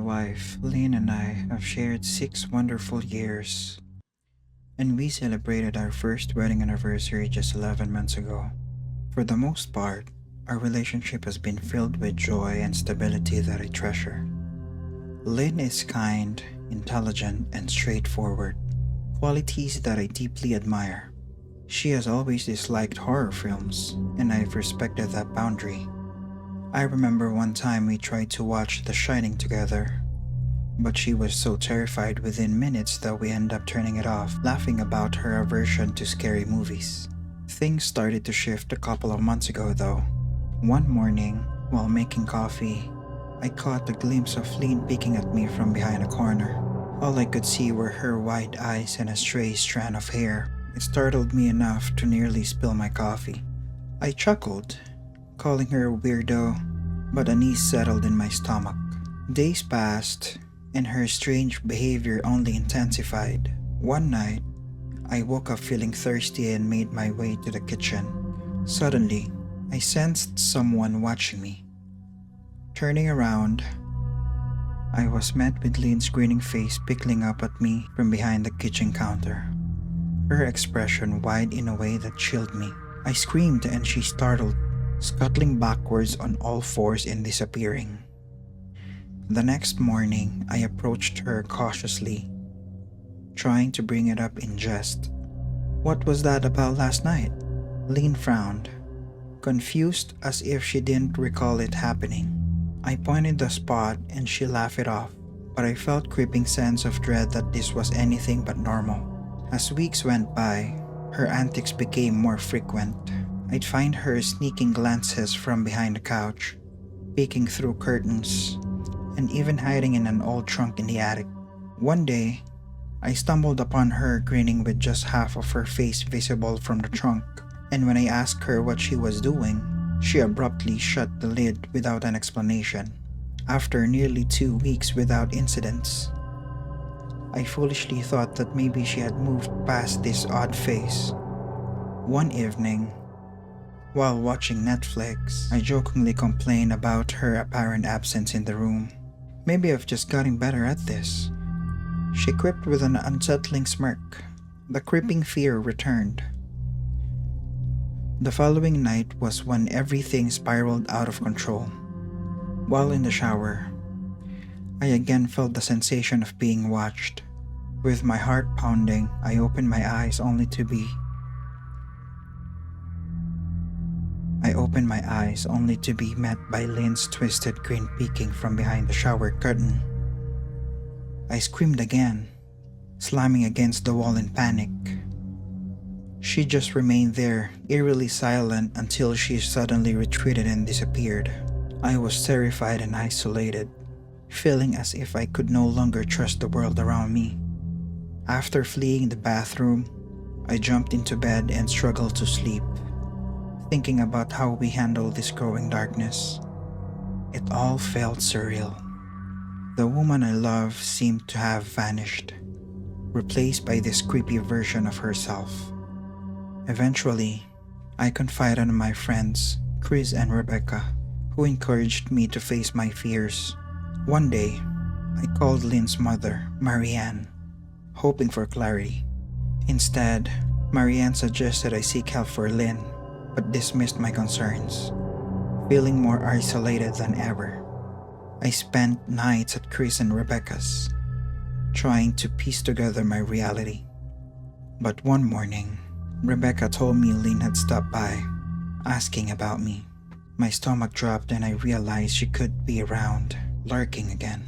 wife, Lynn, and I have shared 6 wonderful years, and we celebrated our first wedding anniversary just 11 months ago. For the most part, our relationship has been filled with joy and stability that I treasure. Lynn is kind, intelligent, and straightforward, qualities that I deeply admire. She has always disliked horror films, and I've respected that boundary. I remember one time we tried to watch The Shining together, but she was so terrified within minutes that we ended up turning it off, laughing about her aversion to scary movies. Things started to shift a couple of months ago though. One morning, while making coffee, I caught a glimpse of Lynn peeking at me from behind a corner. All I could see were her wide eyes and a stray strand of hair. It startled me enough to nearly spill my coffee. I chuckled, calling her a weirdo, but unease settled in my stomach. Days passed, and her strange behavior only intensified. One night, I woke up feeling thirsty and made my way to the kitchen. Suddenly, I sensed someone watching me. Turning around, I was met with Lynn's grinning face pickling up at me from behind the kitchen counter. Her expression wide in a way that chilled me. I screamed and she startled, scuttling backwards on all fours and disappearing. The next morning, I approached her cautiously, trying to bring it up in jest. "What was that about last night?" Lynn frowned, confused as if she didn't recall it happening. I pointed the spot and she laughed it off, but I felt creeping sense of dread that this was anything but normal. As weeks went by, her antics became more frequent. I'd find her sneaking glances from behind the couch, peeking through curtains, and even hiding in an old trunk in the attic. One day, I stumbled upon her grinning with just half of her face visible from the trunk, and when I asked her what she was doing, she abruptly shut the lid without an explanation. After nearly 2 weeks without incidents, I foolishly thought that maybe she had moved past this odd phase. One evening, while watching Netflix, I jokingly complained about her apparent absence in the room. "Maybe I've just gotten better at this," she quipped with an unsettling smirk. The creeping fear returned. The following night was when everything spiraled out of control. While in the shower, I again felt the sensation of being watched. With my heart pounding, I opened my eyes only to be met by Lynn's twisted grin peeking from behind the shower curtain. I screamed again, slamming against the wall in panic. She just remained there, eerily silent until she suddenly retreated and disappeared. I was terrified and isolated, feeling as if I could no longer trust the world around me. After fleeing the bathroom, I jumped into bed and struggled to sleep, thinking about how we handled this growing darkness. It all felt surreal. The woman I loved seemed to have vanished, replaced by this creepy version of herself. Eventually, I confided in my friends, Chris and Rebecca, who encouraged me to face my fears. One day, I called Lynn's mother, Marianne, hoping for clarity. Instead, Marianne suggested I seek help for Lynn, but dismissed my concerns. Feeling more isolated than ever, I spent nights at Chris and Rebecca's, trying to piece together my reality. But one morning, Rebecca told me Lynn had stopped by, asking about me. My stomach dropped and I realized she could be around, lurking again.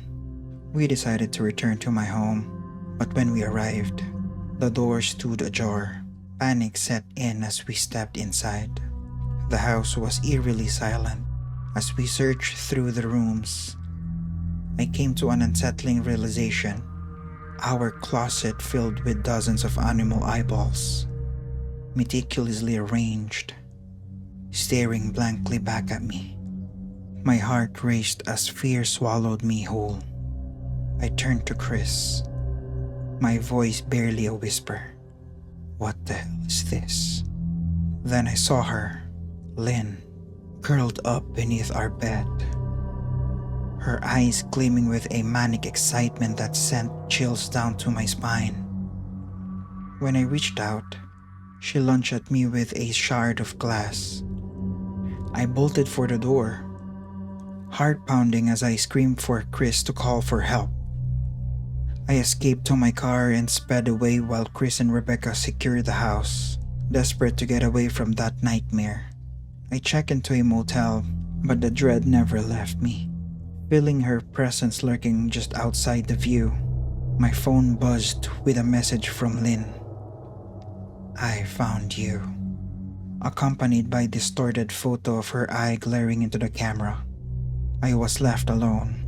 We decided to return to my home, but when we arrived, the door stood ajar. Panic set in as we stepped inside. The house was eerily silent. As we searched through the rooms, I came to an unsettling realization. Our closet filled with dozens of animal eyeballs, meticulously arranged, staring blankly back at me. My heart raced as fear swallowed me whole. I turned to Chris, my voice barely a whisper. "What the hell is this?" Then I saw her, Lynn, curled up beneath our bed. her eyes gleaming with a manic excitement that sent chills down to my spine. When I reached out, she lunged at me with a shard of glass. I bolted for the door, heart pounding as I screamed for Chris to call for help. I escaped to my car and sped away while Chris and Rebecca secured the house, desperate to get away from that nightmare. I checked into a motel, but the dread never left me, feeling her presence lurking just outside the view. My phone buzzed with a message from Lynn. "I found you," accompanied by a distorted photo of her eye glaring into the camera. I was left alone,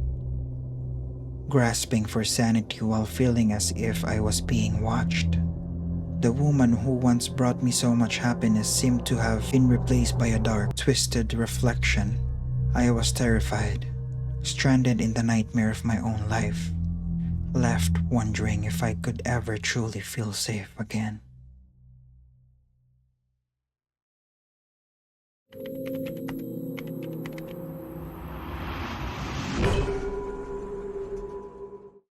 grasping for sanity while feeling as if I was being watched. The woman who once brought me so much happiness seemed to have been replaced by a dark, twisted reflection. I was terrified, stranded in the nightmare of my own life, left wondering if I could ever truly feel safe again.